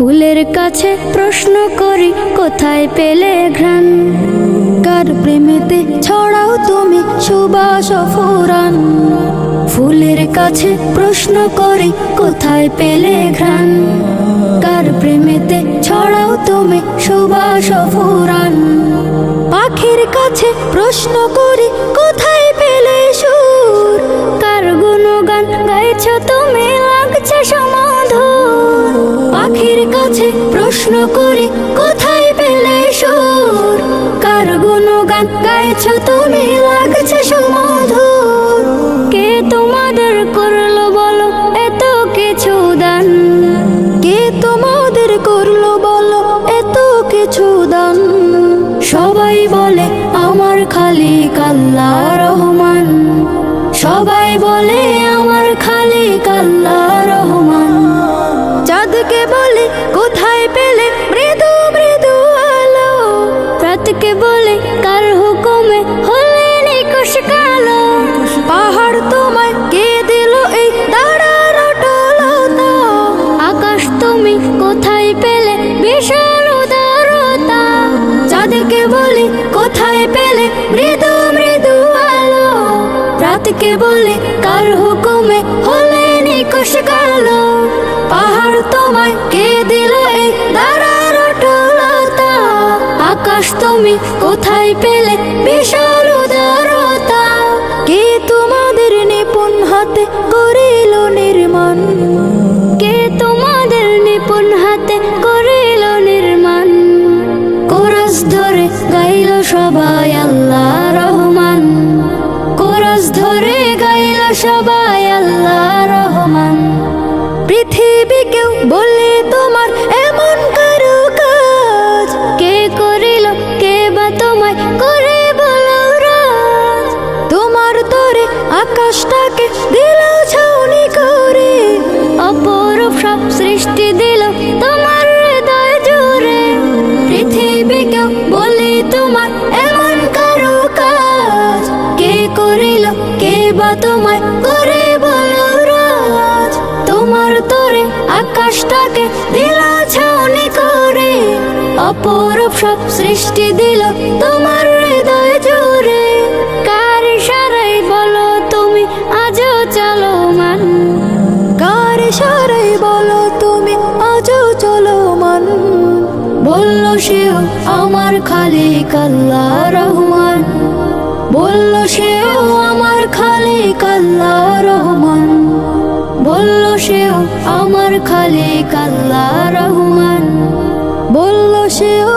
ফুলের কাছে প্রশ্ন করি কোথায় পেলে ঘ্রাণ, কার প্রেমেতে ছড়াও তুমি সুবাস ফুরান। ফুলের কাছে প্রশ্ন করি কোথায় পেলে ঘ্রাণ, কার প্রেমেতে ছড়াও তুমি সুবাস ফুরান। পাখির কাছে প্রশ্ন করি কোথায় পেলে সুর, কার গুণগান গাইছ তুমি লাগছে সমাধুর। পাখির কাছে প্রশ্ন করি কোথায় পেলে সুর, কার গুণগান গাইছ তুমি লাগছে সমাধুর। কে তোমাদের করলো বলো এত কিছু দান, কে তোমাদের করলো বলো এত কিছু দান। সবাই বলে আমার খালিক আল্লাহ রহমান, সবাই বলে আমার খালিক আল্লাহ রহমান। চাঁদকে বলে কোথায় পেলে মৃদু মৃদু আলো, রাতকে বলে কার হুকুমে হলে নিকশ কালো। পাহাড় তোমায় কে দিল এই দাঁড়ার অটলতা, আকাশ তুমি কোথায় পেলে বিশাল উদারতা। চাঁদকে বলে কোথায় পেলে মৃদু মৃদু আলো, রাতকে বলে কার হুকুমে হলে নিকশ কালো। পাহাড় তোমায় কে দিল এই দাঁড়ার অটলতা, আকাশ তুমি কোথায় পেলে বিশাল উদারতা। কে তোমাদের নিপুণ হাতে করিল নির্মাণ, কে তোমাদের নিপুণ হাতে করিল নির্মাণ। কোরাস ধরে গাইল সবাই আল্লাহ রহমান, কোরাস ধরে গাইল সবাই আল্লাহ রহমান। পৃথিবীকেও বলে তোমার এমন কারো কাজ, কে করিল কে বা তোমায় করে বলো রাজ। তোমার তরে আকাশটাকে দিল ছাউনি করে, অপরূপ সব সৃষ্টি দিল তোমার হৃদয় জুড়ে। পৃথিবীকেও বলে তোমার এমন কারো কাজ, কে করিল কে বা তোমায় করে বলো রাজ। তোমার তরে আকাশটাকে দিল ছাউনি করে, অপরূপ সব সৃষ্টি দিল তোমার হৃদয় জুড়ে। কার ইশারায় বলো তুমি আজও চলমান, কার ইশারায় বলো তুমি আজও চলমান। বলল সেও আমার খালিক আল্লাহ রহমান, বলল সেও আমার খালিক আল্লাহ রহমান। বলল সেও আমার খালিক আল্লাহ রহমান, বলল সেও